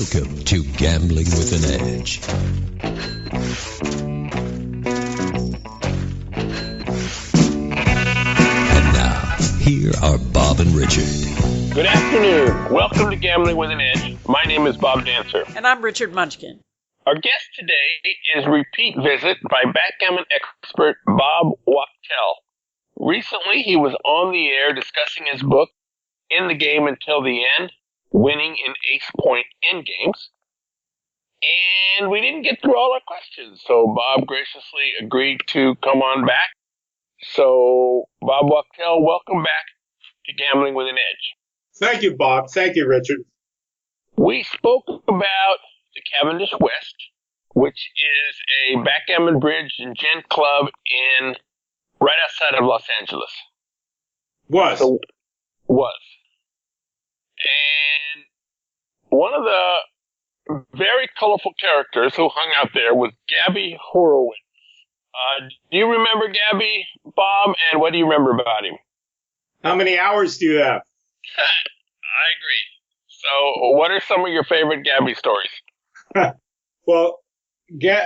Welcome to Gambling with an Edge. And now, here are Bob and Richard. Good afternoon. Welcome to Gambling with an Edge. My name is Bob Dancer. And I'm Richard Munchkin. Our guest today is repeat visit by backgammon expert Bob Wachtel. Recently, he was on the air discussing his book, In the Game Until the End, Winning in Ace Point Endgames. And we didn't get through all our questions, so Bob graciously agreed to come on back. So, Bob Wachtel, welcome back to Gambling with an Edge. Thank you, Bob. Thank you, Richard. We spoke about the Cavendish West, which is a backgammon bridge and gent club right outside of Los Angeles. Was. And one of the very colorful characters who hung out there was Gaby Horowitz. Do you remember Gaby, Bob, and what do you remember about him? How many hours do you have? I agree. So what are some of your favorite Gaby stories? Well, in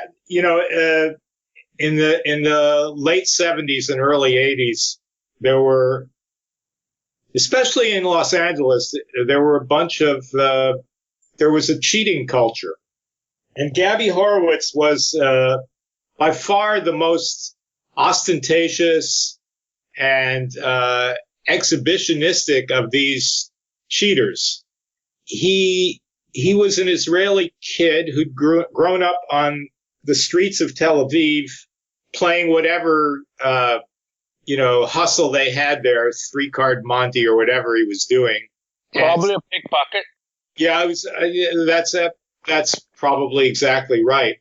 the late 70s and early 80s, there were, especially in Los Angeles, there were a bunch of, there was a cheating culture. And Gaby Horowitz was by far the most ostentatious and exhibitionistic of these cheaters. He was an Israeli kid who'd grown up on the streets of Tel Aviv, playing whatever, hustle they had there, 3-card Monte or whatever he was doing. Probably a pickpocket. Yeah, that's probably exactly right.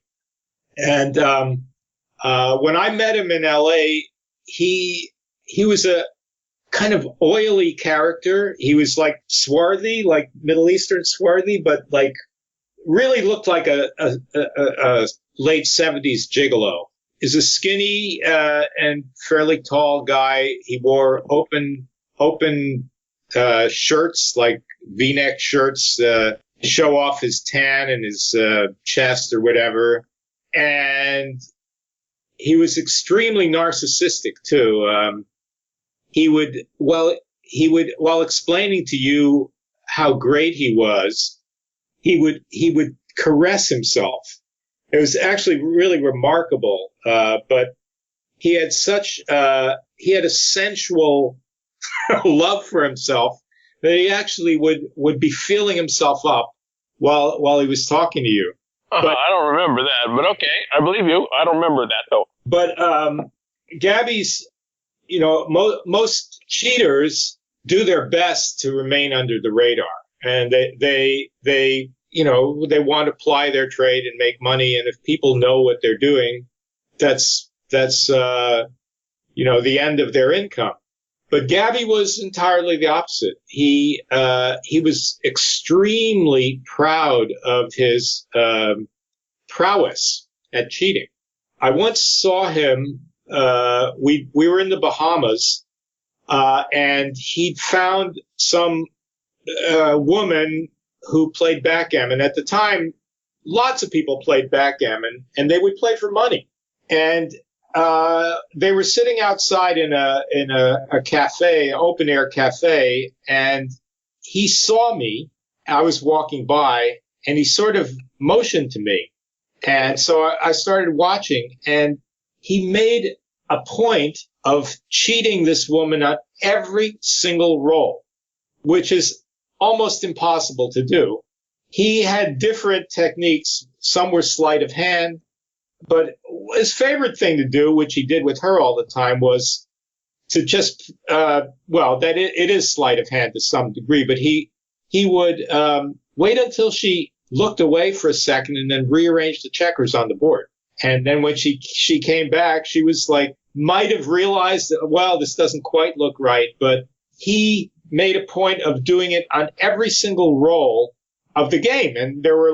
And when I met him in L.A., he was a kind of oily character. He was like swarthy, like Middle Eastern swarthy, but like really looked like a late 70s gigolo. He's a skinny and fairly tall guy. He wore open shirts, like V-neck shirts, show off his tan and his chest or whatever. And he was extremely narcissistic too. He would, while explaining to you how great he was, he would caress himself. It was actually really remarkable. But he had he had a sensual love for himself that he actually would be feeling himself up while he was talking to you. But, I don't remember that, but okay, I believe you. I don't remember that though. But Gaby's, most cheaters do their best to remain under the radar, and they want to ply their trade and make money. And if people know what they're doing, that's the end of their income. But Gaby was entirely the opposite. He was extremely proud of his prowess at cheating. I once saw him. We were in the Bahamas, and he'd found some woman who played backgammon. At the time, lots of people played backgammon, and they would play for money. And they were sitting outside in a cafe, open air cafe, and he saw me. I was walking by, and he sort of motioned to me. And so I started watching, and he made a point of cheating this woman on every single roll, which is almost impossible to do. He had different techniques. Some were sleight of hand, but his favorite thing to do, which he did with her all the time, was to just, it is sleight of hand to some degree, but he would wait until she looked away for a second and then rearrange the checkers on the board. And then when she came back, she was like, might have realized that, well, this doesn't quite look right, but he made a point of doing it on every single roll of the game. And there were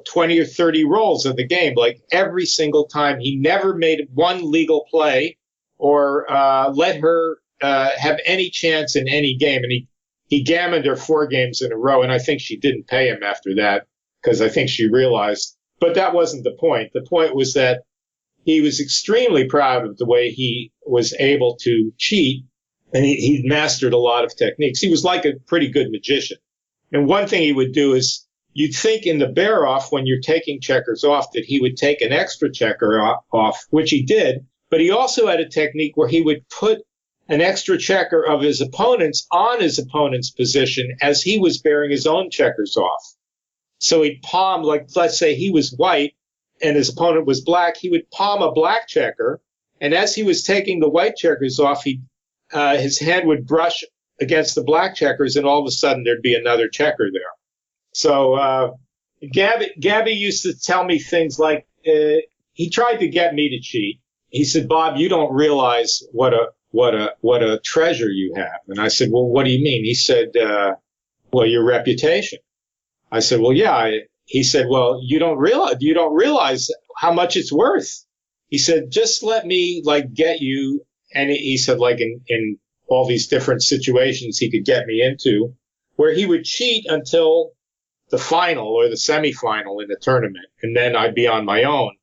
20 or 30 rolls of the game, like every single time. He never made one legal play or let her have any chance in any game. And he gammoned her 4 games in a row, and I think she didn't pay him after that. because I think she realized, but that wasn't the point. The point was that he was extremely proud of the way he was able to cheat, and he mastered a lot of techniques. He was like a pretty good magician. And one thing he would do is, you'd think in the bear-off, when you're taking checkers off, that he would take an extra checker off, which he did, but he also had a technique where he would put an extra checker of his opponent's on his opponent's position as he was bearing his own checkers off. So he'd palm, like, let's say he was white and his opponent was black, he would palm a black checker, and as he was taking the white checkers off, his hand would brush against the black checkers, and all of a sudden there'd be another checker there. So Gaby used to tell me things like, he tried to get me to cheat. He said, "Bob, you don't realize what a treasure you have." And I said, "Well, what do you mean?" He said, "Well, your reputation." I said, "Well, yeah." He said, "Well, you don't realize how much it's worth." He said, "Just let me get you." And he said, in all these different situations he could get me into, where he would cheat until the final or the semifinal in the tournament, and then I'd be on my own.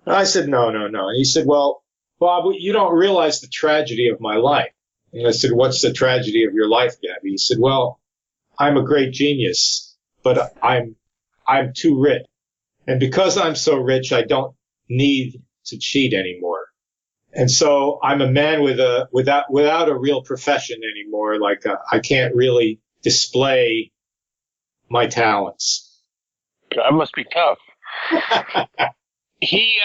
And I said, no. And he said, "Well, Bob, you don't realize the tragedy of my life." And I said, "What's the tragedy of your life, Gaby?" He said, "Well, I'm a great genius, but I'm too rich. And because I'm so rich, I don't need to cheat anymore. And so I'm a man without a real profession anymore. I can't really display my talents." That must be tough. He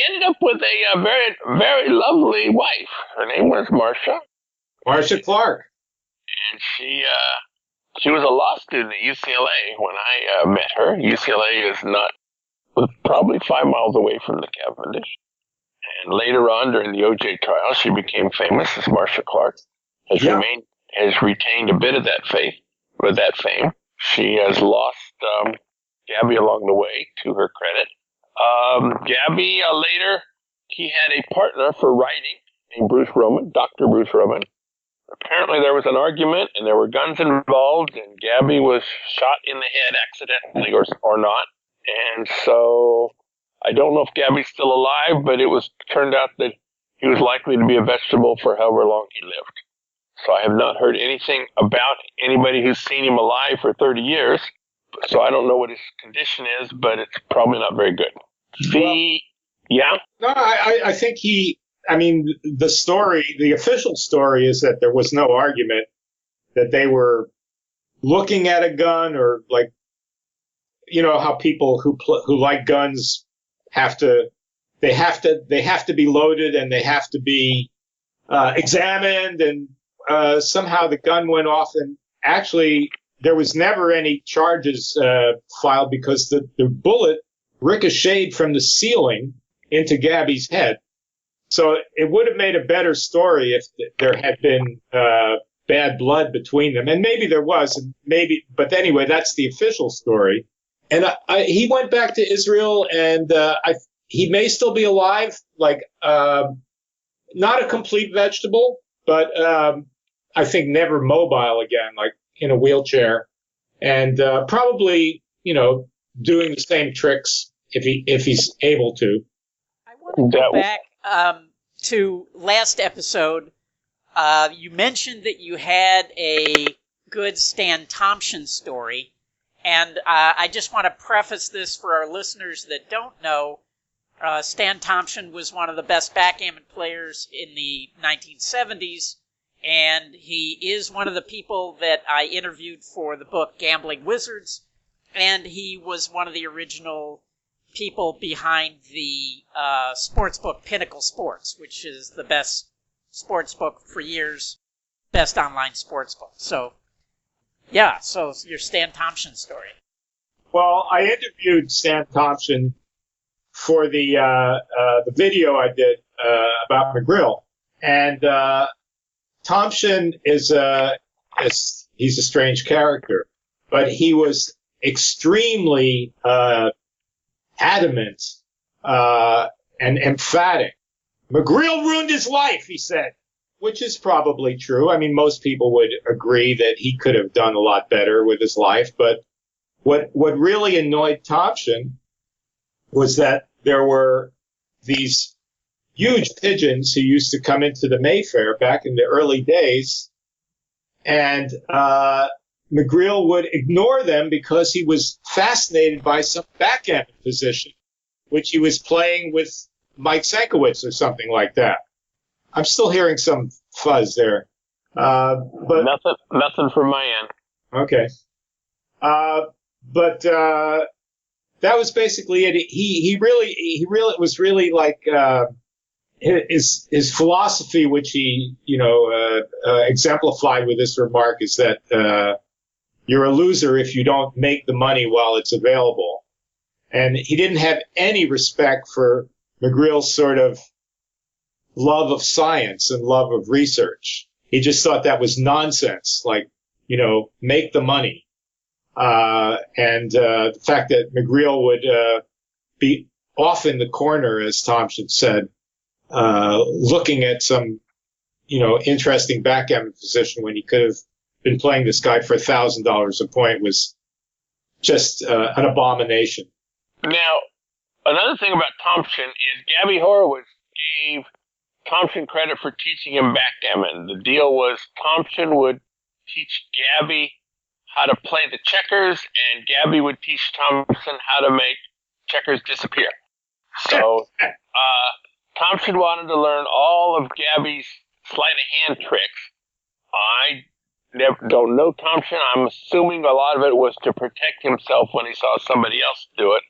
ended up with a very, very lovely wife. Her name was Marcia Clark. And she was a law student at UCLA when I met her. UCLA was probably 5 miles away from the Cavendish. And later on, during the OJ trial, she became famous as Marcia Clark. Has retained a bit of that fame. She has lost Gaby along the way, to her credit. Gaby later, he had a partner for writing named Bruce Roman, Dr. Bruce Roman. Apparently there was an argument and there were guns involved, and Gaby was shot in the head accidentally or not. And so I don't know if Gaby's still alive, but turned out that he was likely to be a vegetable for however long he lived. So I have not heard anything about anybody who's seen him alive for 30 years. So I don't know what his condition is, but it's probably not very good. No, I think the official story is that there was no argument, that they were looking at a gun, or how people who like guns have to be loaded and they have to be examined, and somehow the gun went off, and actually there was never any charges filed because the bullet ricocheted from the ceiling into Gaby's head. So it would have made a better story if there had been bad blood between them, and maybe there was, but anyway, that's the official story. And he went back to Israel, and he may still be alive, not a complete vegetable, but I think never mobile again, in a wheelchair, and probably, doing the same tricks if he's able to. I want to go back to last episode. You mentioned that you had a good Stan Tomchin story, and I just want to preface this for our listeners that don't know. Stan Tomchin was one of the best backgammon players in the 1970s, and he is one of the people that I interviewed for the book Gambling Wizards, and he was one of the original people behind the sports book Pinnacle Sports, which is the best sports book for years, best online sports book. So, so your Stan Tomchin story. Well, I interviewed Stan Tomchin for the video I did about McGrill, and Tomchin he's a strange character, but he was extremely adamant and emphatic. McGrill ruined his life, he said, which is probably true. I mean, most people would agree that he could have done a lot better with his life, but what really annoyed Tomchin was that there were these huge pigeons who used to come into the Mayfair back in the early days, and McGreal would ignore them because he was fascinated by some backgammon position, which he was playing with Mike Sankiewicz or something like that. I'm still hearing some fuzz there. But nothing from my end. Okay. But that was basically it. He really was really like his philosophy, which he exemplified with this remark, is that you're a loser if you don't make the money while it's available. And he didn't have any respect for McGreal's sort of love of science and love of research. He just thought that was nonsense, like, make the money. And the fact that McGreal would be off in the corner, as Tomchin said, looking at some, interesting backgammon position when he could have been playing this guy for $1,000 a point was just an abomination. Now, another thing about Tomchin is Gaby Horowitz gave Tomchin credit for teaching him backgammon. The deal was Tomchin would teach Gaby how to play the checkers, and Gaby would teach Tomchin how to make checkers disappear. So Tomchin wanted to learn all of Gaby's sleight of hand tricks. I don't know Tomchin. I'm assuming a lot of it was to protect himself when he saw somebody else do it.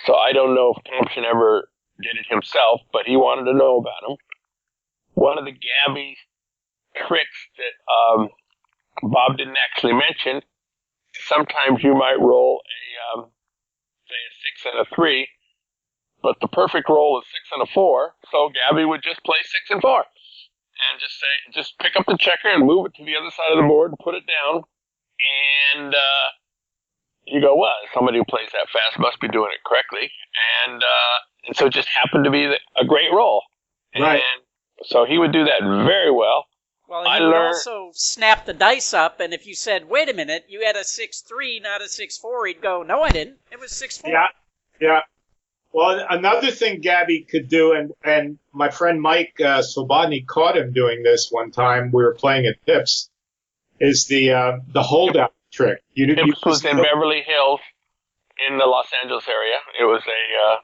So I don't know if Tomchin ever did it himself, but he wanted to know about him. One of the Gaby tricks that Bob didn't actually mention, sometimes you might roll say a 6 and a 3, but the perfect roll is 6 and a 4, so Gaby would just play 6 and 4. And just pick up the checker and move it to the other side of the board and put it down. And you go, well, somebody who plays that fast must be doing it correctly. And so it just happened to be a great roll. Right. And so he would do that very well. Well, he would also snap the dice up, and if you said, wait a minute, you had a 6-3, not a 6-4, he'd go, no, I didn't. It was 6-4. Yeah. Well, another thing Gaby could do, and my friend Mike Slobodny caught him doing this one time. We were playing at Pips. Is the holdout trick? Pips was in Beverly Hills, in the Los Angeles area. It was a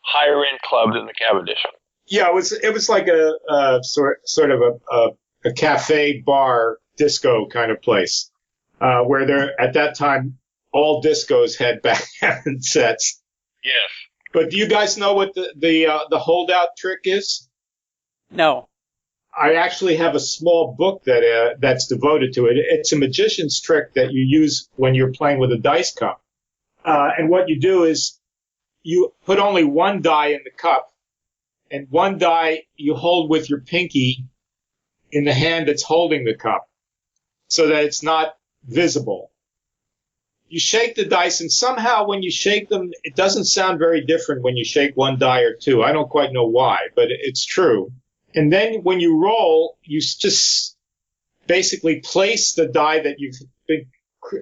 higher end club than the Cavendish. Yeah, it was like a sort of a cafe bar disco kind of place, where there at that time all discos had backgammon sets. Yes. But do you guys know what the holdout trick is? No. I actually have a small book that's devoted to it. It's a magician's trick that you use when you're playing with a dice cup. And what you do is you put only one die in the cup, and one die you hold with your pinky in the hand that's holding the cup, so that it's not visible. You shake the dice, and somehow when you shake them, it doesn't sound very different when you shake one die or two. I don't quite know why, but it's true. And then when you roll, you just basically place the die that you've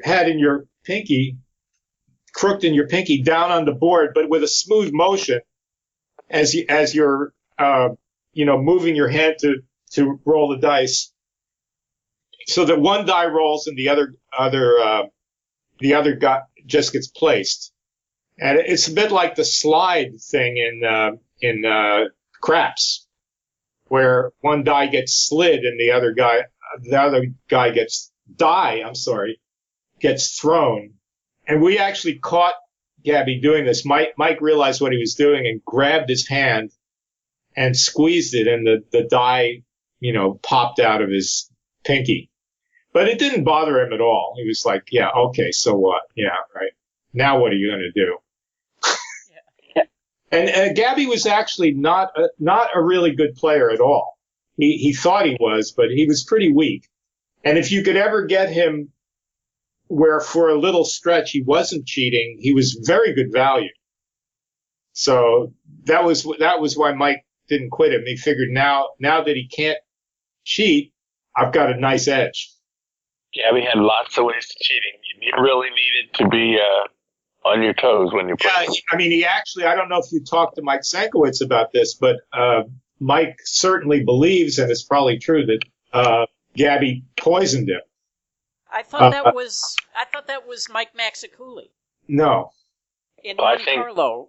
had in your pinky, crooked in your pinky, down on the board, but with a smooth motion as you're moving your hand to roll the dice, so that one die rolls and the other guy just gets placed. And it's a bit like the slide thing in craps, where one die gets slid and the other guy gets thrown. And we actually caught Gaby doing this. Mike realized what he was doing and grabbed his hand and squeezed it, and the die, popped out of his pinky. But it didn't bother him at all. He was like, yeah, okay, so what? Yeah, right. Now what are you going to do? Yeah. And Gaby was actually not a really good player at all. He thought he was, but he was pretty weak. And if you could ever get him where for a little stretch he wasn't cheating, he was very good value. So that was why Mike didn't quit him. He figured now that he can't cheat, I've got a nice edge. Gabby had lots of ways to cheating. You really needed to be on your toes when you played. Yeah, I mean, he actually, I don't know if you talked to Mike Sankowitz about this, but Mike certainly believes, and it's probably true, that Gabby poisoned him. I thought that was Mike Maxiculi. No. In Monte Carlo.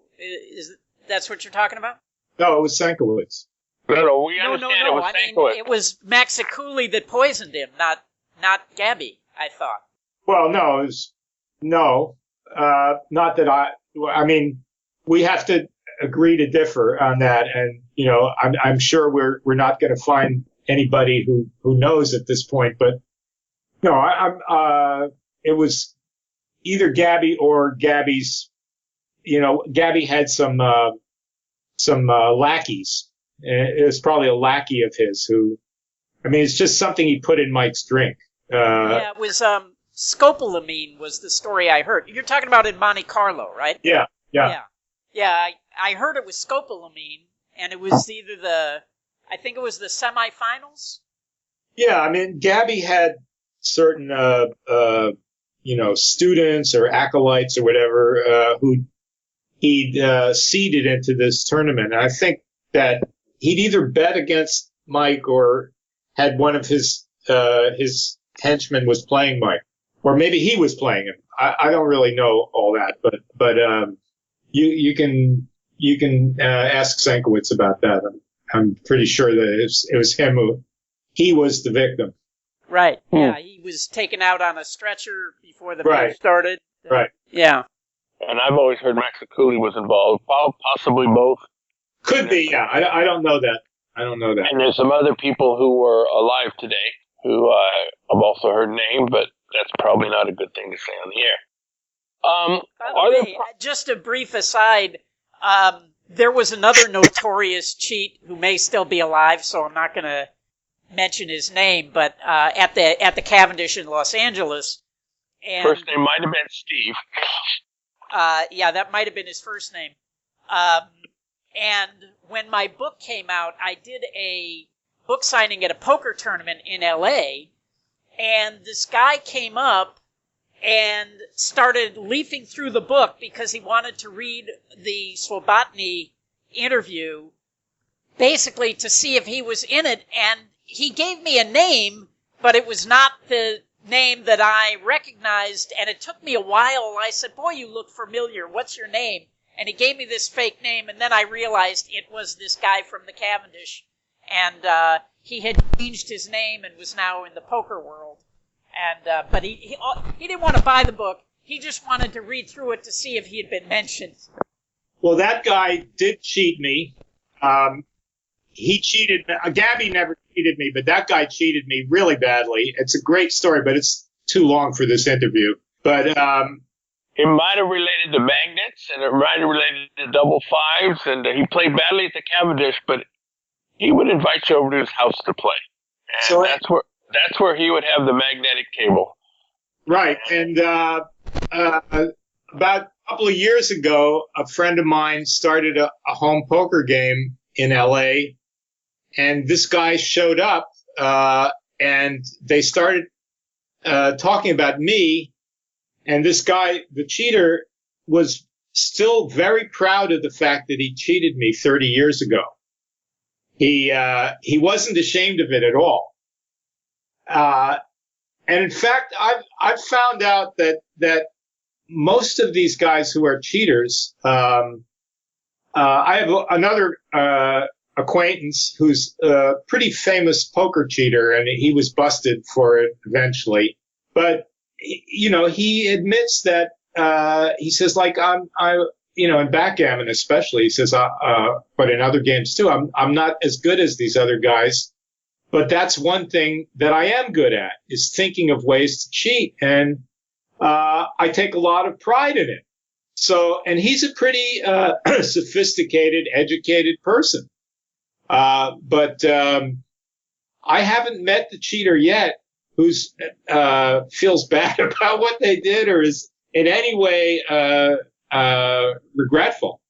That's what you're talking about? No, it was Sankowitz. No, we understand it was Sankowitz. It was Maxiculi that poisoned him, not Gabby, I thought. Well, not that I mean, we have to agree to differ on that. And, I'm sure we're not going to find anybody who knows at this point, but no, it was either Gabby or Gabby's, Gabby had some lackeys. It was probably a lackey of his it's just something he put in Mike's drink. It was, scopolamine was the story I heard. You're talking about in Monte Carlo, right? Yeah. I heard it was scopolamine, and it was either I think it was the semifinals. Yeah, I mean, Gabby had certain, students or acolytes or whatever, who he'd seeded into this tournament. And I think that he'd either bet against Mike or had one of his henchmen was playing Mike, or maybe he was playing him. I don't really know all that, but you can ask Sankowitz about that. I'm pretty sure that it was him he was the victim. Right. Yeah, he was taken out on a stretcher before the match started. Right. Yeah. And I've always heard Maxiculi was involved, possibly both. Could be, yeah. I don't know that. And there's some other people who were alive today who I've also heard named, but that's probably not a good thing to say on the air. By the way, just a brief aside, there was another notorious cheat who may still be alive, so I'm not going to mention his name, but at the Cavendish in Los Angeles. And, first name might have been Steve. Yeah, that might have been his first name. And when my book came out, I did a book signing at a poker tournament in L.A., and this guy came up and started leafing through the book because he wanted to read the Swobodny interview, basically to see if he was in it, and he gave me a name, but it was not the name that I recognized, and it took me a while. I said, boy, you look familiar. What's your name? And he gave me this fake name, and then I realized it was this guy from the Cavendish, and he had changed his name and was now in the poker world. And but he didn't want to buy the book. He just wanted to read through it to see if he had been mentioned. Well, that guy did cheat me. He cheated. Gabby never cheated me, but that guy cheated me really badly. It's a great story, but it's too long for this interview. But it might have related to magnets, and it might have related to double fives, and he played badly at the Cavendish, but he would invite you over to his house to play. And so that's where he would have the magnetic table. Right. And about a couple of years ago, a friend of mine started a home poker game in L.A., and this guy showed up, and they started talking about me. And this guy, the cheater, was still very proud of the fact that he cheated me 30 years ago. He wasn't ashamed of it at all. And in fact, I've found out that most of these guys who are cheaters, I have another acquaintance who's a pretty famous poker cheater, and he was busted for it eventually. But he admits that he says, like, in backgammon especially, he says, but in other games too, I'm not as good as these other guys. But that's one thing that I am good at, is thinking of ways to cheat. And I take a lot of pride in it. So, and he's a pretty sophisticated, educated person. But I haven't met the cheater yet who's feels bad about what they did or is in any way regretful.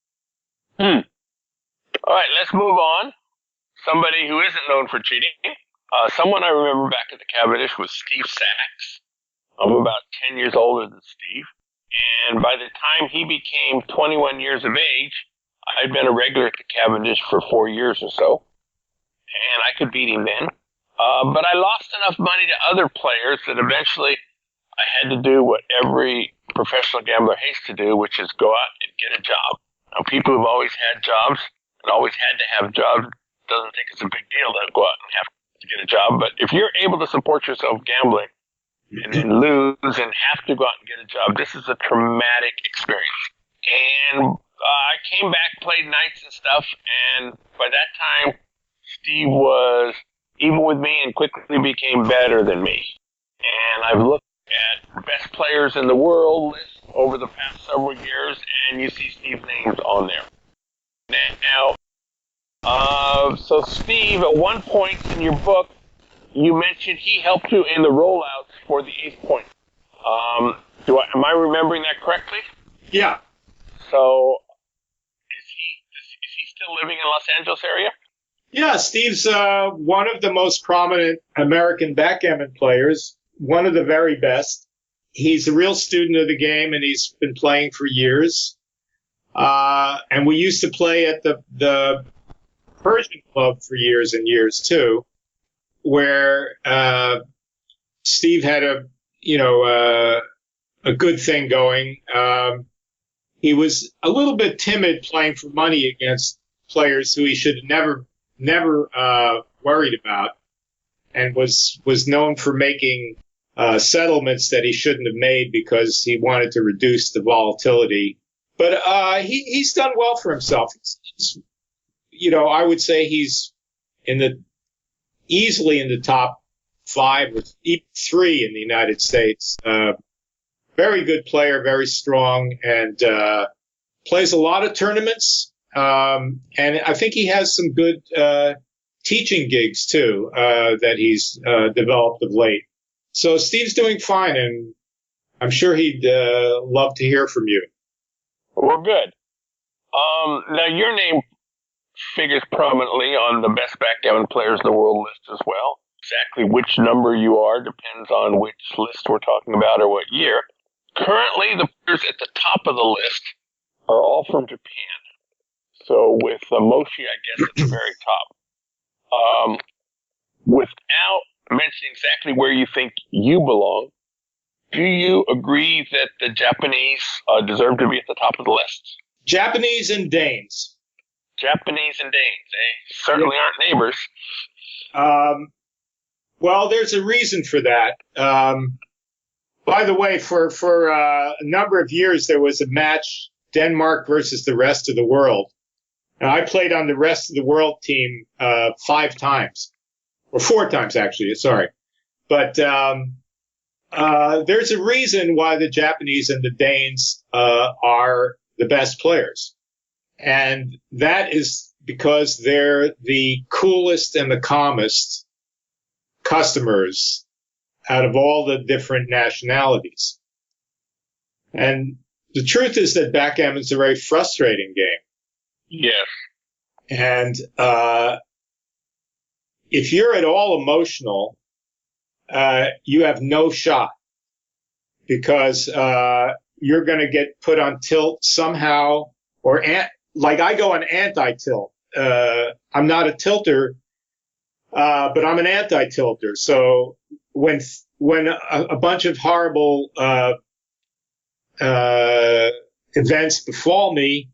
All right, let's move on. Somebody who isn't known for cheating, Someone I remember back at the Cavendish was Steve Sachs. I'm about 10 years older than Steve. And by the time he became 21 years of age, I'd been a regular at the Cavendish for 4 years or so. And I could beat him then. But I lost enough money to other players that eventually I had to do what every professional gambler hates to do, which is go out and get a job. Now, people who've always had jobs and always had to have jobs doesn't think it's a big deal to go out and have to get a job. But if you're able to support yourself gambling and then lose and have to go out and get a job, this is a traumatic experience. And I came back, played nights and stuff, and by that time, Steve was even with me and quickly became better than me. And I've looked at best players in the world list over the past several years, and you see Steve's names on there. Now, so Steve, at one point in your book, you mentioned he helped you in the rollouts for the Ace Point. Am I remembering that correctly? Yeah. So, is he still living in Los Angeles area? Yeah, Steve's one of the most prominent American backgammon players, one of the very best. He's a real student of the game, and he's been playing for years. And we used to play at the Persian Club for years and years, too, where Steve had a good thing going. He was a little bit timid playing for money against players who he should have never worried about, and was known for making settlements that he shouldn't have made because he wanted to reduce the volatility. But he's done well for himself. I would say he's easily in the top 5 or even 3 in the United States. Very good player, very strong, and plays a lot of tournaments. And I think he has some good teaching gigs, too, that he's developed of late. So Steve's doing fine, and I'm sure he'd love to hear from you. Well, good. Now, your name figures prominently on the best backgammon players in the world list as well. Exactly which number you are depends on which list we're talking about or what year. Currently, the players at the top of the list are all from Japan. So with Moshi, I guess, at the very top. Without mentioning exactly where you think you belong, do you agree that the Japanese deserve to be at the top of the list? Japanese and Danes. Japanese and Danes. They certainly aren't neighbors. Well, there's a reason for that. By the way, for a number of years, there was a match, Denmark versus the rest of the world. And I played on the rest of the world team 5 times. Or 4 times, actually. Sorry. But there's a reason why the Japanese and the Danes are the best players. And that is because they're the coolest and the calmest customers out of all the different nationalities. And the truth is that backgammon's a very frustrating game. Yes. And if you're at all emotional, you have no shot, because you're going to get put on tilt somehow, or like I go on anti-tilt. I'm not a tilter, but I'm an anti-tilter. So when a bunch of horrible events befall me,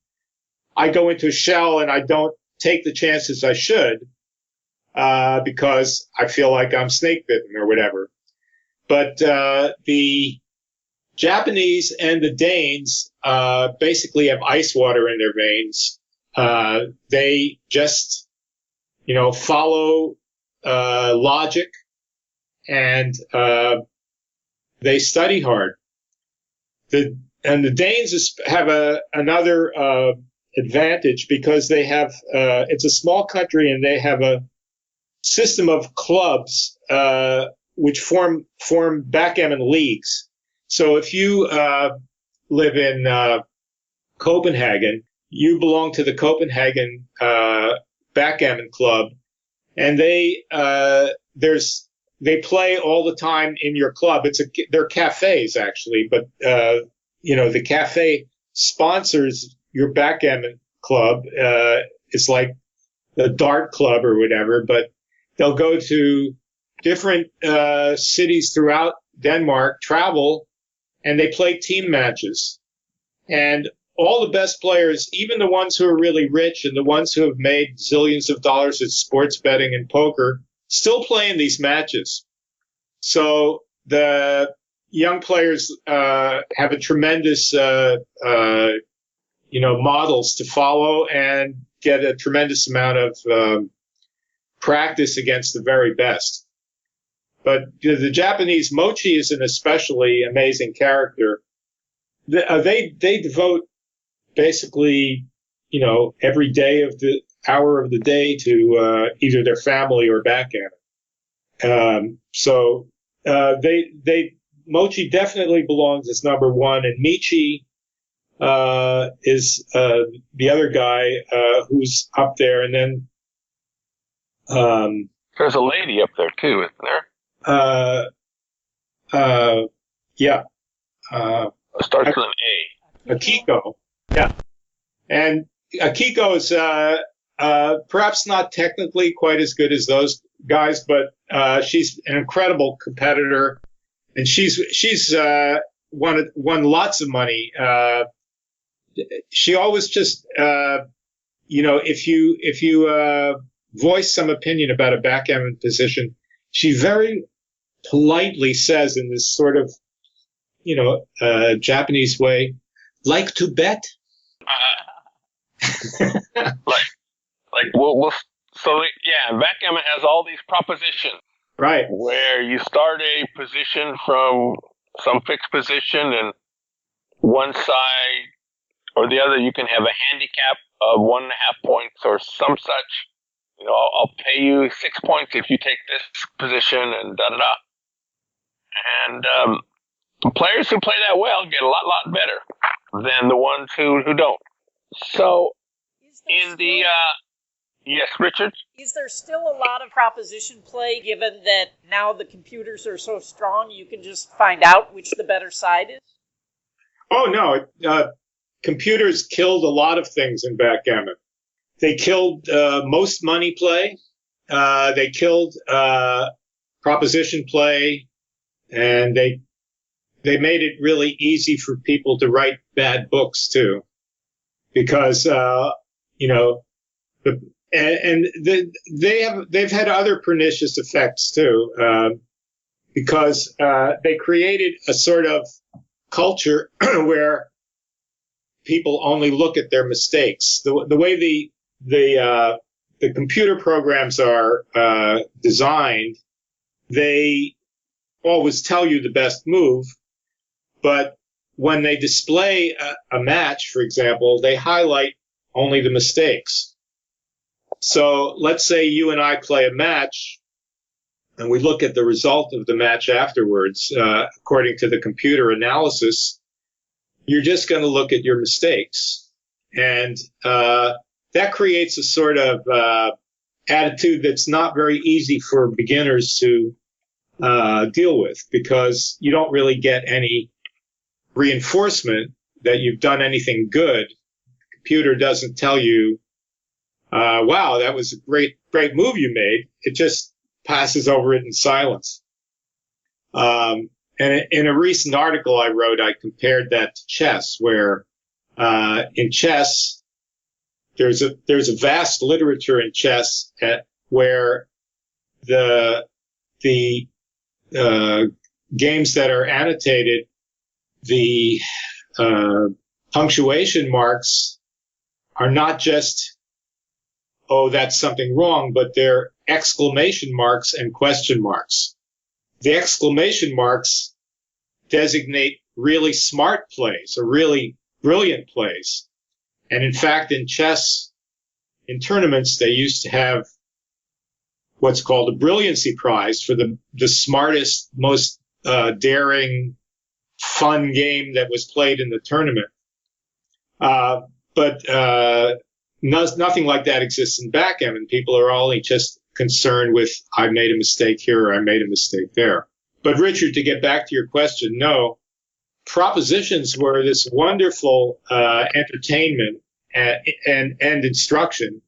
I go into a shell and I don't take the chances I should, because I feel like I'm snake bitten or whatever. But the Japanese and the Danes basically have ice water in their veins. They just, follow logic, and they study hard. The Danes have another advantage, because they have it's a small country, and they have a system of clubs which form backgammon leagues. So if you live in Copenhagen, you belong to the Copenhagen Backgammon Club, and they they play all the time in your club. They're cafes actually, but the cafe sponsors your backgammon club. It's like a dart club or whatever, but they'll go to different cities throughout Denmark, travel, and they play team matches. And all the best players, even the ones who are really rich and the ones who have made zillions of dollars at sports betting and poker, still play in these matches. So the young players have a tremendous, models to follow and get a tremendous amount of practice against the very best. But the Japanese, Mochi is an especially amazing character. They devote basically, every day of the hour of the day to either their family or backgammon. Mochi definitely belongs as number one, and Michi is the other guy who's up there, and then there's a lady up there too, isn't there? Yeah. It starts with an A. Akiko. Yeah. And Akiko is perhaps not technically quite as good as those guys, but she's an incredible competitor, and she's won lots of money. She always just if you voice some opinion about a backgammon position, she very politely says in this sort of Japanese way, like to bet. Backgammon has all these propositions. Right. Where you start a position from some fixed position, and one side or the other, you can have a handicap of 1.5 points or some such. I'll pay you 6 points if you take this position, and da-da-da. And the players who play that well get a lot better than the ones who don't. So, yes, Richard? Is there still a lot of proposition play, given that now the computers are so strong you can just find out which the better side is? Oh, no. Computers killed a lot of things in backgammon. They killed most money play. They killed proposition play. And they made it really easy for people to write bad books, too. Because, they've had other pernicious effects too, because they created a sort of culture where people only look at their mistakes. The way the computer programs are designed, they always tell you the best move, but when they display a match, for example, they highlight only the mistakes. So let's say you and I play a match, and we look at the result of the match afterwards. According to the computer analysis, you're just going to look at your mistakes. And that creates a sort of attitude that's not very easy for beginners to deal with, because you don't really get any reinforcement that you've done anything good. The computer doesn't tell you, wow, that was a great move you made. It just passes over it in silence. And in a recent article I wrote, I compared that to chess, where in chess, there's a vast literature in chess where the games that are annotated, the punctuation marks are not just, oh, that's something wrong, but they're exclamation marks and question marks. The exclamation marks designate really smart plays or really brilliant plays. And in fact, in chess, in tournaments, they used to have what's called a brilliancy prize for the smartest, most daring, fun game that was played in the tournament. But nothing like that exists in backgammon. People are only just concerned with, I made a mistake here or I made a mistake there. But Richard, to get back to your question, no, propositions were this wonderful entertainment and instruction,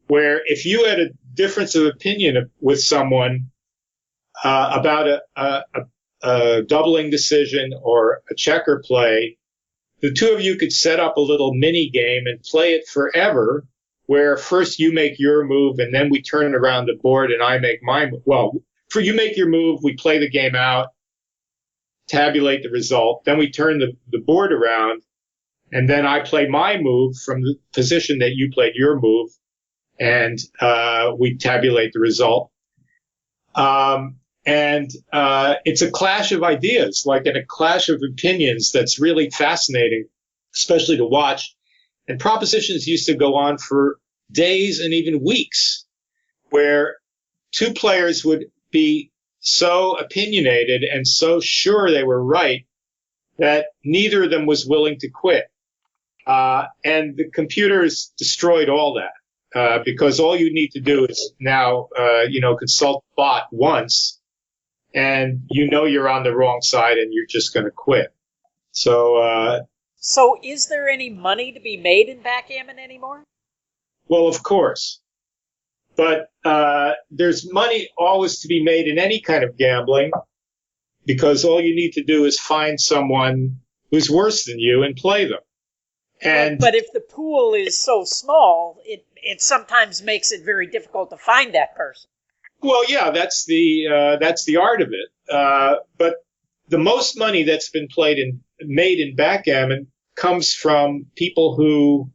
where if you had a difference of opinion with someone about a doubling decision or a checker play, the two of you could set up a little mini game and play it forever, where first you make your move and then we turn around the board and I make my move. Well, you make your move, we play the game out, tabulate the result, then we turn the board around, and then I play my move from the position that you played your move, and we tabulate the result. It's a clash of ideas, like in a clash of opinions that's really fascinating, especially to watch. And propositions used to go on for days and even weeks, where two players would be so opinionated and so sure they were right that neither of them was willing to quit. And the computers destroyed all that, because all you need to do is now, consult bot once, and you're on the wrong side and you're just going to quit. So is there any money to be made in backgammon anymore? Well, of course. But there's money always to be made in any kind of gambling, because all you need to do is find someone who's worse than you and play them. But if the pool is so small, it sometimes makes it very difficult to find that person. Well, yeah, that's the art of it. But the most money that's been made in backgammon comes from people who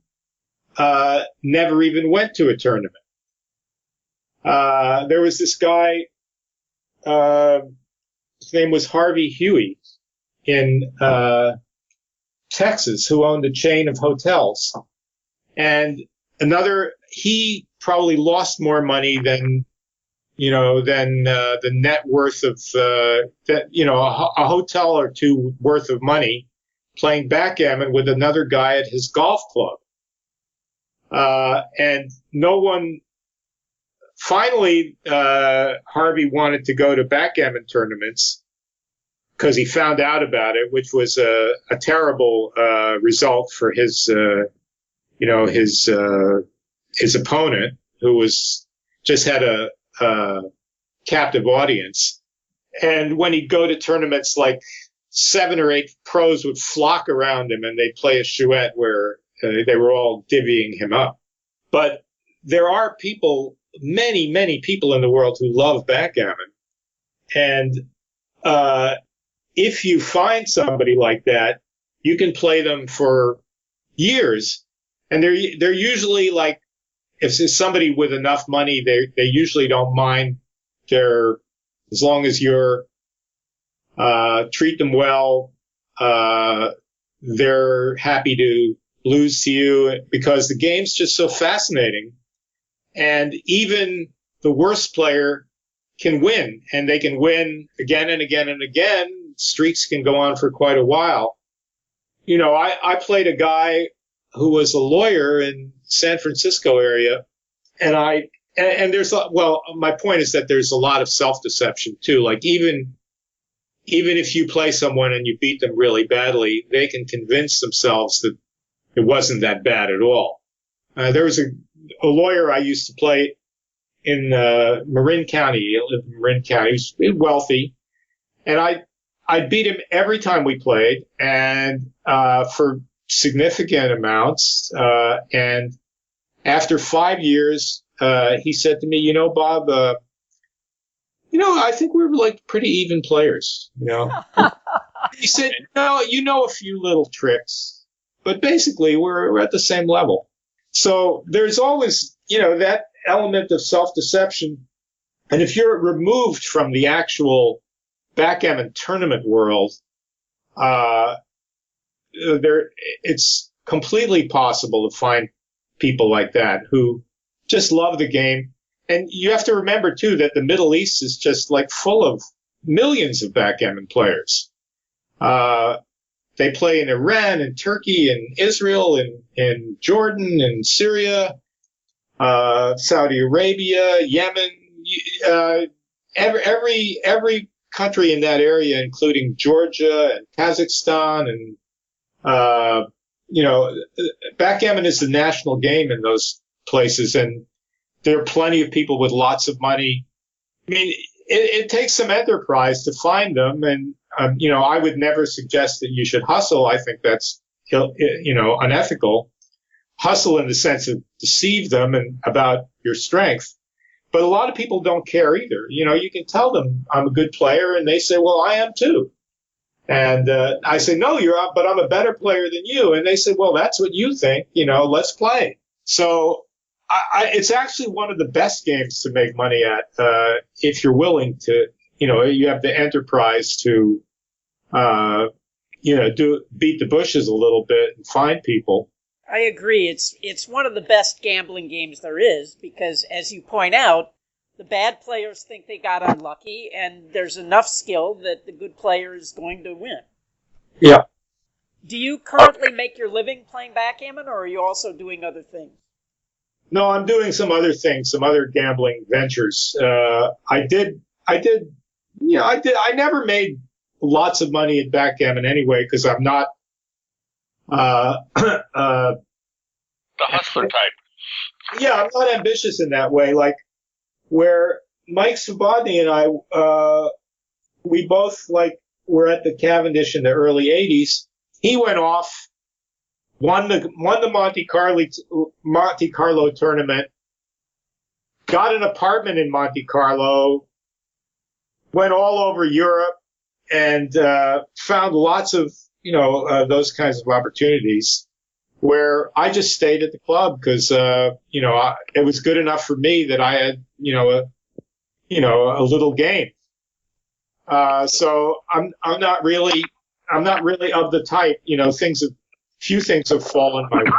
never even went to a tournament. There was this guy, his name was Harvey Huey in Texas, who owned a chain of hotels. And he probably lost more money than the net worth of, a hotel or two worth of money playing backgammon with another guy at his golf club. And no one, finally, Harvey wanted to go to backgammon tournaments because he found out about it, which was a terrible result for his opponent, who just had a captive audience. And when he'd go to tournaments, like 7 or 8 pros would flock around him and they'd play a chouette where they were all divvying him up. But there are people, many, many people in the world who love backgammon. And if you find somebody like that, you can play them for years. And they're usually like, if it's somebody with enough money, they usually don't mind as long as you're treat them well. They're happy to lose to you because the game's just so fascinating. And even the worst player can win, and they can win again and again and again. Streaks can go on for quite a while. I played a guy who was a lawyer in San Francisco area, and my point is that there's a lot of self-deception too. Like even if you play someone and you beat them really badly, they can convince themselves that it wasn't that bad at all. There was a lawyer I used to play in Marin County. He lived in Marin County. He was wealthy, and I beat him every time we played, and for significant amounts. And after 5 years, he said to me, Bob, I think we're like pretty even players. He said, no, a few little tricks, but basically we're at the same level. So there's always, that element of self-deception. And if you're removed from the actual backgammon tournament world, it's completely possible to find people like that who just love the game. And you have to remember, too, that the Middle East is just like full of millions of backgammon players. They play in Iran and Turkey and Israel and Jordan and Syria, Saudi Arabia, Yemen, every country in that area, including Georgia and Kazakhstan, and backgammon is the national game in those places, and there are plenty of people with lots of money. I mean, it takes some enterprise to find them, and I would never suggest that you should hustle. I think that's unethical. Hustle in the sense of deceive them and about your strength. But a lot of people don't care either. You can tell them I'm a good player, and they say, well, I am too. And I say, no, you're up, but I'm a better player than you. And they say, well, that's what you think. Let's play. So it's actually one of the best games to make money at if you're willing to. You have the enterprise to, beat the bushes a little bit and find people. I agree. It's one of the best gambling games there is because, as you point out, the bad players think they got unlucky, and there's enough skill that the good player is going to win. Yeah. Do you currently make your living playing backgammon, or are you also doing other things? No, I'm doing some other things, some other gambling ventures. I never made lots of money at backgammon anyway because I'm not the hustler type. Yeah, I'm not ambitious in that way. Like where Mike Subodny and I, we both were at the Cavendish in the early '80s. He went off, won the Monte Carlo tournament, got an apartment in Monte Carlo, went all over Europe, and found lots of those kinds of opportunities where I just stayed at the club because, it was good enough for me that I had, a little game. So I'm not really of the type, few things have fallen my way.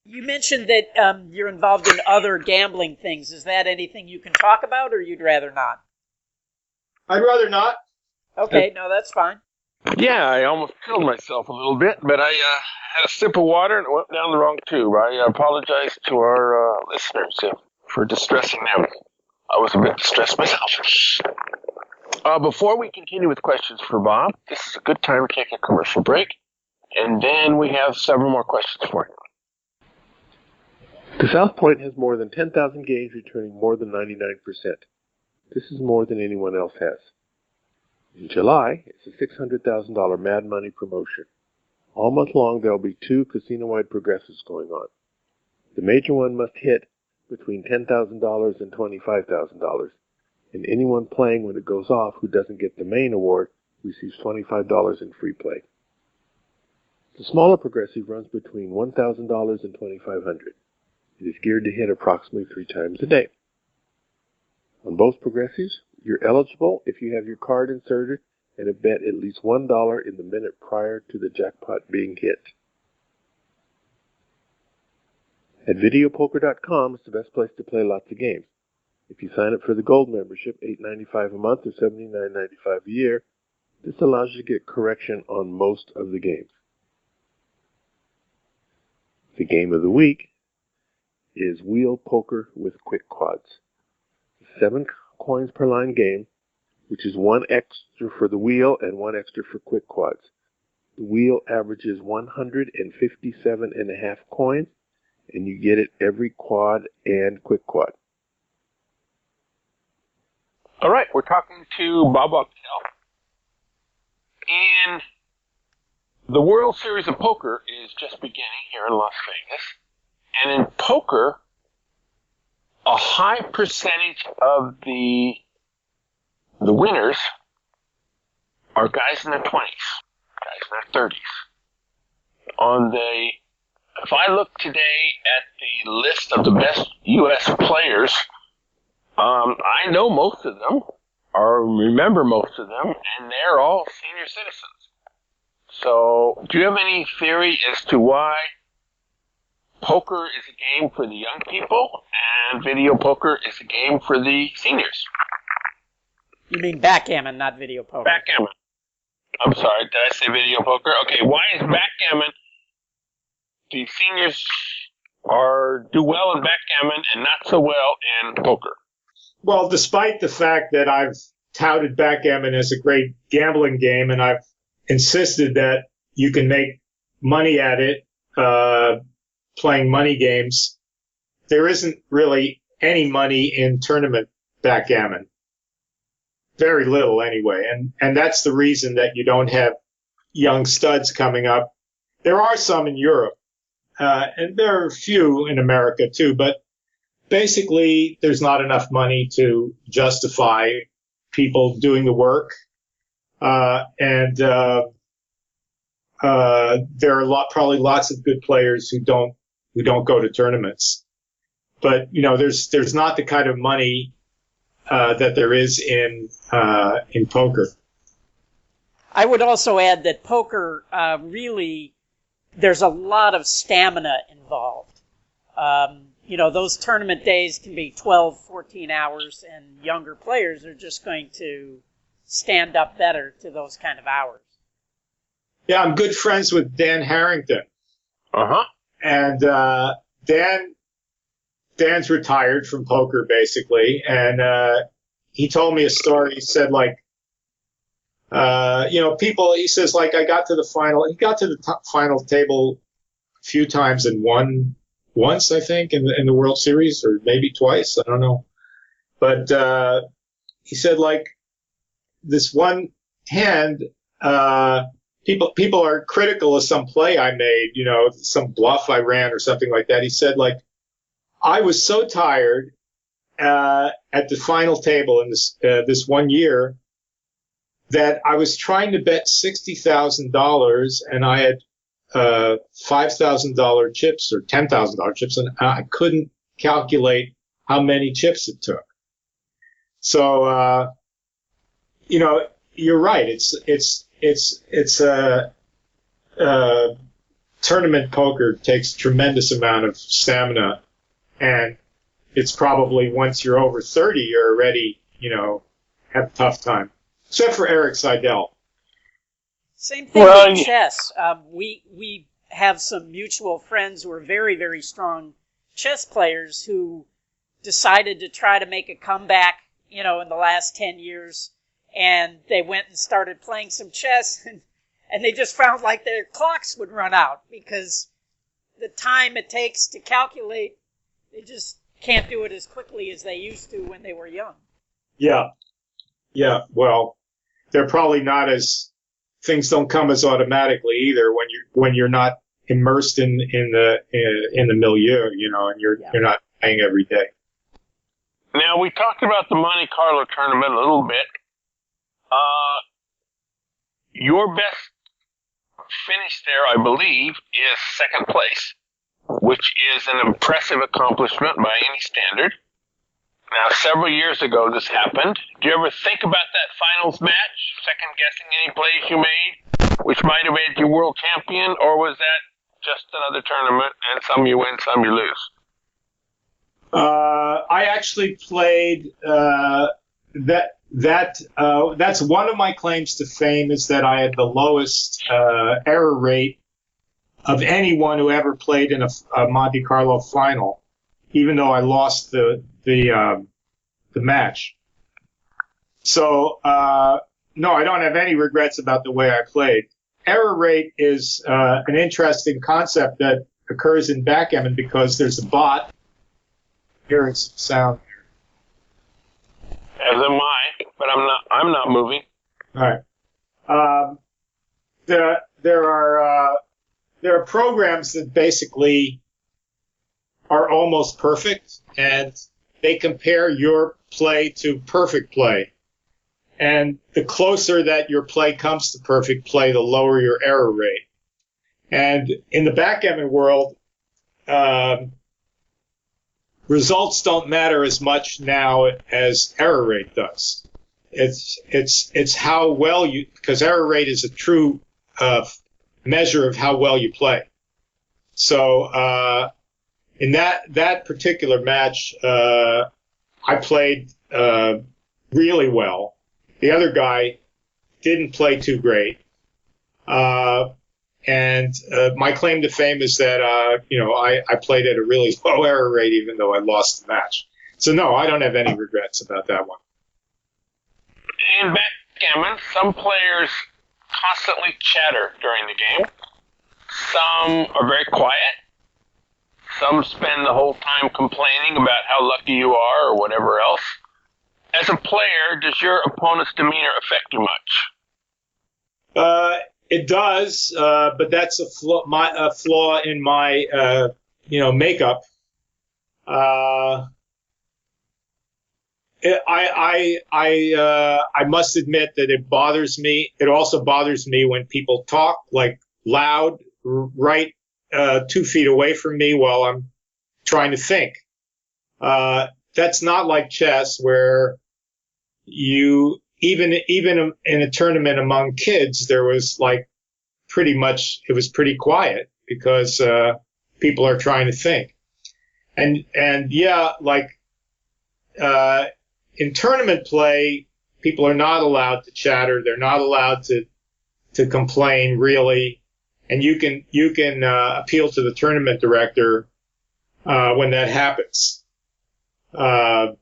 You mentioned that you're involved in other gambling things. Is that anything you can talk about, or you'd rather not? I'd rather not. Okay, no, that's fine. Yeah, I almost killed myself a little bit, but I had a sip of water and it went down the wrong tube. I apologize to our listeners for distressing them. I was a bit distressed myself. Before we continue with questions for Bob, this is a good time to take a commercial break, and then we have several more questions for you. The South Point has more than 10,000 games returning more than 99%. This is more than anyone else has. In July, it's a $600,000 Mad Money promotion. All month long, there will be 2 casino-wide progressives going on. The major one must hit between $10,000 and $25,000, and anyone playing when it goes off who doesn't get the main award receives $25 in free play. The smaller progressive runs between $1,000 and $2,500. It is geared to hit approximately 3 times a day. On both progressives, you're eligible if you have your card inserted and have bet at least $1 in the minute prior to the jackpot being hit. At videopoker.com is the best place to play lots of games. If you sign up for the gold membership, $8.95 a month or $79.95 a year, this allows you to get correction on most of the games. The game of the week is wheel poker with quick quads. 7 coins per line game, which is 1 extra for the wheel and 1 extra for quick quads. The wheel averages 157.5 coins, and you get it every quad and quick quad. All right, we're talking to Bob Wachtel. And the World Series of Poker is just beginning here in Las Vegas. And in poker, a high percentage of the winners are guys in their 20s, guys in their 30s. If I look today at the list of the best U.S. players, I know most of them, or remember most of them, and they're all senior citizens. So, do you have any theory as to why poker is a game for the young people and video poker is a game for the seniors? You mean backgammon, not video poker. Backgammon. I'm sorry, did I say video poker? Okay, why is backgammon the seniors do well in backgammon and not so well in poker? Well, despite the fact that I've touted backgammon as a great gambling game, and I've insisted that you can make money at it playing money games, there isn't really any money in tournament backgammon. Very little, anyway. And that's the reason that you don't have young studs coming up. There are some in Europe, and there are a few in America, too, but basically there's not enough money to justify people doing the work. And there are probably lots of good players who don't go to tournaments. But, there's not the kind of money that there is in poker. I would also add that poker really, there's a lot of stamina involved. Those tournament days can be 12, 14 hours, and younger players are just going to stand up better to those kind of hours. Yeah, I'm good friends with Dan Harrington. Uh-huh. And Dan's retired from poker, basically, and he told me a story. He said, people, he says, I got to the final. He got to the final table a few times and won once, I think, in the World Series, or maybe twice. I don't know. But he said, this one hand, people are critical of some play I made, some bluff I ran or something like that. He said, I was so tired at the final table in this one year that I was trying to bet $60,000, and I had $5,000 chips or $10,000 chips, and I couldn't calculate how many chips it took. So you're right. It's tournament poker takes a tremendous amount of stamina. And it's probably once you're over 30, you're already, have a tough time. Except for Eric Seidel. Same thing with chess. We have some mutual friends who are very, very strong chess players who decided to try to make a comeback, in the last 10 years. And they went and started playing some chess, and they just found their clocks would run out because the time it takes to calculate, they just can't do it as quickly as they used to when they were young. Yeah. Well, they're probably not things don't come as automatically either when you're not immersed in the milieu, and you're not playing every day. Now, we talked about the Monte Carlo tournament a little bit. Your best finish there, I believe, is second place, which is an impressive accomplishment by any standard. Now, several years ago this happened. Do you ever think about that finals match, second-guessing any plays you made, which might have made you world champion, or was that just another tournament, and some you win, some you lose? I actually played that's one of my claims to fame, is that I had the lowest error rate of anyone who ever played in a Monte Carlo final, even though I lost the match. So no, I don't have any regrets about the way I played. Error rate is an interesting concept that occurs in backgammon because there's a bot. Hearing some sound. As am I, but I'm not moving. All right. There are programs that basically are almost perfect, and they compare your play to perfect play. And the closer that your play comes to perfect play, the lower your error rate. And in the backgammon world, results don't matter as much now as error rate does. It's how well because error rate is a true measure of how well you play. So in that particular match, I played really well. The other guy didn't play too great. And my claim to fame is that, I played at a really low error rate, even though I lost the match. So no, I don't have any regrets about that one. In backgammon, some players constantly chatter during the game. Some are very quiet. Some spend the whole time complaining about how lucky you are or whatever else. As a player, does your opponent's demeanor affect you much? It does, but that's a flaw in my makeup. I must admit that it bothers me. It also bothers me when people talk like loud, right 2 feet away from me while I'm trying to think. That's not like chess, where you even in a tournament among kids, there was like it was pretty quiet because people are trying to think. And yeah, like in tournament play, people are not allowed to chatter. They're not allowed to complain, really. And you can appeal to the tournament director when that happens. But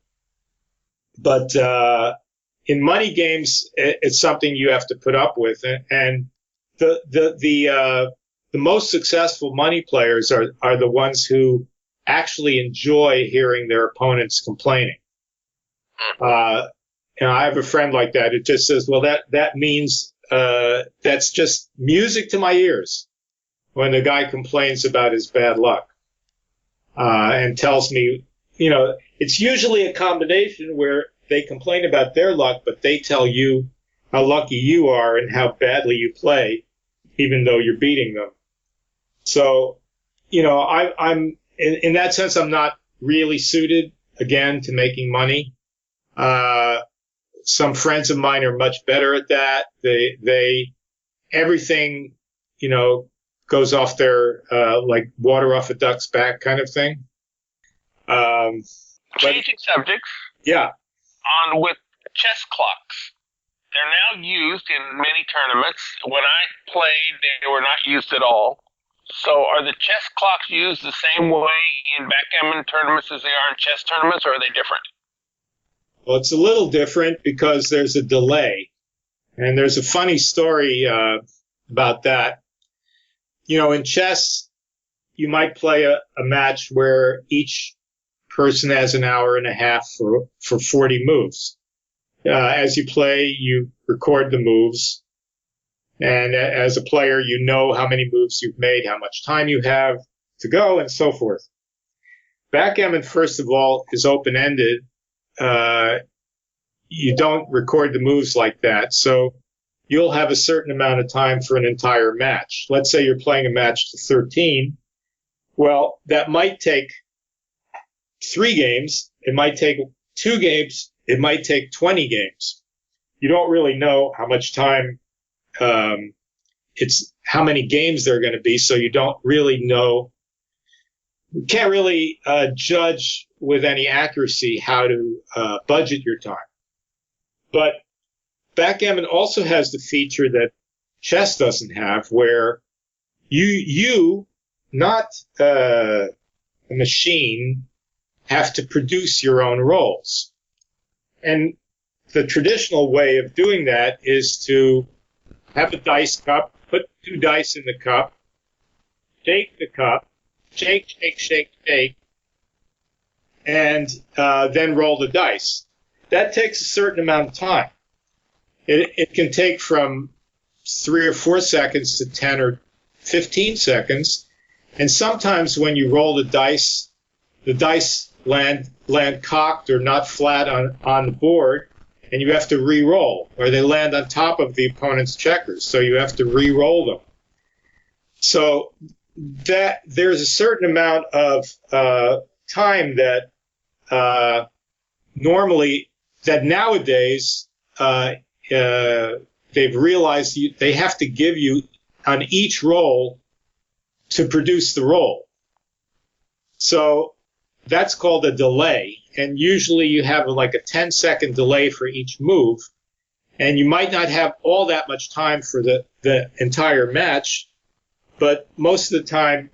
in money games, it's something you have to put up with. And the most successful money players are the ones who actually enjoy hearing their opponents complaining. And I have a friend like that. It just says, well, that means that's just music to my ears when the guy complains about his bad luck and tells me, it's usually a combination where they complain about their luck, but they tell you how lucky you are and how badly you play, even though you're beating them. So, I'm in that sense, I'm not really suited, again, to making money. Some friends of mine are much better at that. Everything, goes off their, like water off a duck's back kind of thing. Changing subjects. Yeah. With chess clocks. They're now used in many tournaments. When I played, they were not used at all. So are the chess clocks used the same way in backgammon tournaments as they are in chess tournaments, or are they different? Well, it's a little different because there's a delay. And there's a funny story about that. In chess, you might play a match where each person has an hour and a half for 40 moves. As you play, you record the moves. And as a player, you know how many moves you've made, how much time you have to go, and so forth. Backgammon, first of all, is open-ended. You don't record the moves like that. So you'll have a certain amount of time for an entire match. Let's say you're playing a match to 13. Well, that might take 3 games. It might take 2 games. It might take 20 games. You don't really know how much time, it's how many games there are going to be. So you don't really know. You can't really judge with any accuracy how to budget your time. But backgammon also has the feature that chess doesn't have, where you not a machine, have to produce your own rolls. And the traditional way of doing that is to have a dice cup, put 2 dice in the cup, shake the cup, shake, and then roll the dice. That takes a certain amount of time. It can take from 3 or 4 seconds to 10 or 15 seconds. And sometimes when you roll the dice land cocked or not flat on the board, and you have to re-roll, or they land on top of the opponent's checkers, so you have to re-roll them. So that there's a certain amount of time that nowadays they've realized they have to give you on each roll to produce the roll. So that's called a delay. And usually you have like a 10-second delay for each move. And you might not have all that much time for the entire match. But most of the time,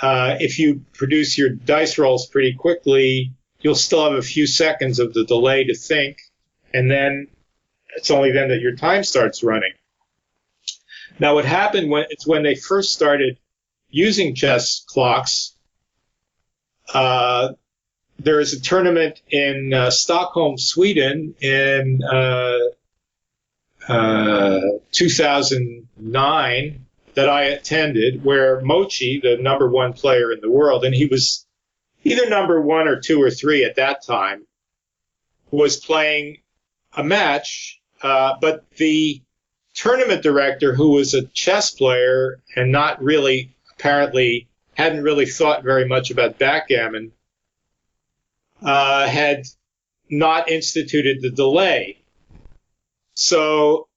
if you produce your dice rolls pretty quickly, you'll still have a few seconds of the delay to think, and then it's only then that your time starts running. Now, what happened when they first started using chess clocks, there is a tournament in Stockholm, Sweden in 2009 that I attended, where Mochi, the number one player in the world, and he was either number 1 or 2 or 3 at that time, was playing a match, but the tournament director, who was a chess player and not really, apparently, hadn't really thought very much about backgammon, had not instituted the delay. So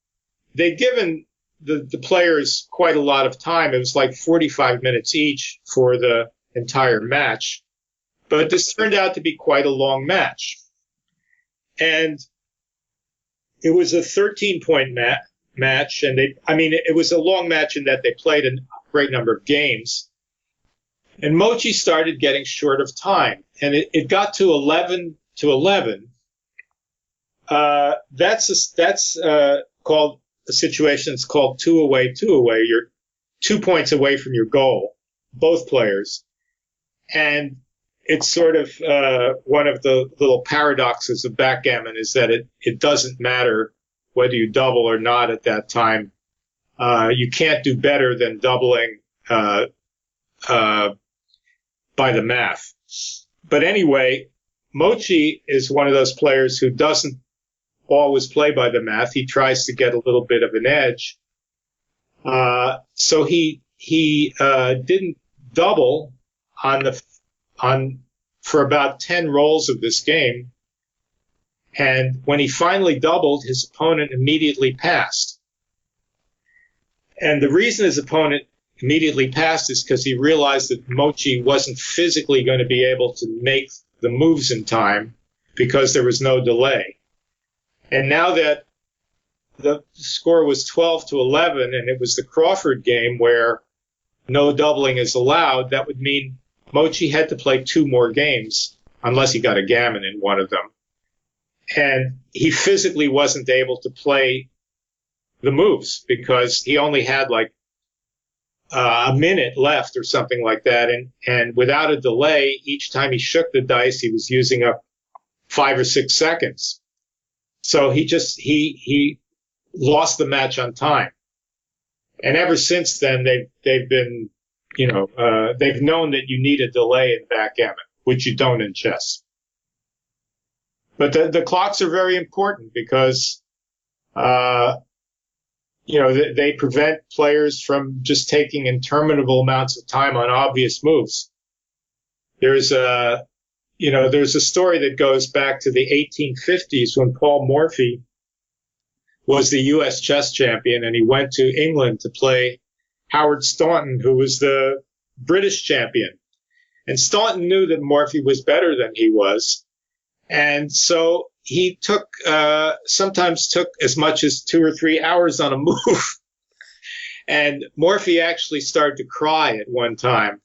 they'd given the players quite a lot of time. It was like 45 minutes each for the entire match. But this turned out to be quite a long match. And it was a 13-point match. And it was a long match in that they played a great number of games. And Mochi started getting short of time. And it got to 11-11. That's called a situation that's called 2 away, 2 away. You're 2 points away from your goal, both players. And it's sort of one of the little paradoxes of backgammon is that it doesn't matter whether you double or not at that time. You can't do better than doubling by the math. But anyway, Mochi is one of those players who doesn't always play by the math. He tries to get a little bit of an edge. So he didn't double for about 10 rolls of this game. And when he finally doubled, his opponent immediately passed. And the reason his opponent immediately passed is because he realized that Mochi wasn't physically going to be able to make the moves in time because there was no delay. And now that the score was 12-11 and it was the Crawford game where no doubling is allowed, that would mean Mochi had to play 2 more games unless he got a gammon in one of them. And he physically wasn't able to play the moves because he only had like a minute left or something like that. And without a delay, each time he shook the dice, he was using up 5 or 6 seconds. So he lost the match on time. And ever since then, they've been, they've known that you need a delay in backgammon, which you don't in chess. But the clocks are very important because, they prevent players from just taking interminable amounts of time on obvious moves. There's a story that goes back to the 1850s when Paul Morphy was the U.S. chess champion, and he went to England to play Howard Staunton, who was the British champion. And Staunton knew that Morphy was better than he was. And so he sometimes took as much as 2 or 3 hours on a move. And Morphy actually started to cry at one time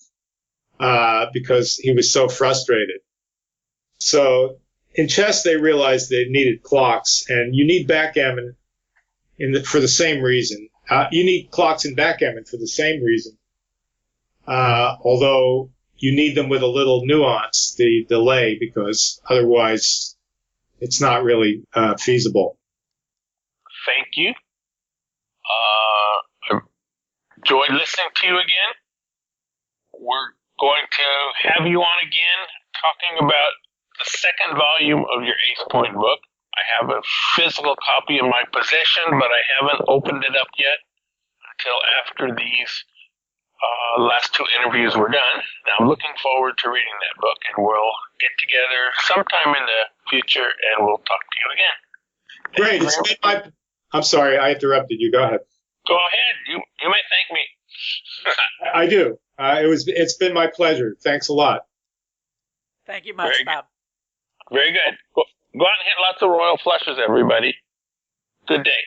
because he was so frustrated. So in chess, they realized they needed clocks, and you need backgammon for the same reason. You need clocks in backgammon for the same reason, although you need them with a little nuance, the delay, because otherwise it's not really feasible. Thank you. I enjoyed listening to you again. We're going to have you on again talking about the second volume of your Ace Point book. I have a physical copy in my possession, but I haven't opened it up yet until after these last 2 interviews were done. Now I'm looking forward to reading that book, and we'll get together sometime in the future, and we'll talk to you again. Great. I'm sorry, I interrupted you. Go ahead. Go ahead. You may thank me. I do. It's been my pleasure. Thanks a lot. Thank you much, Bob. Very good. Go out and hit lots of royal flushes, everybody. Good day.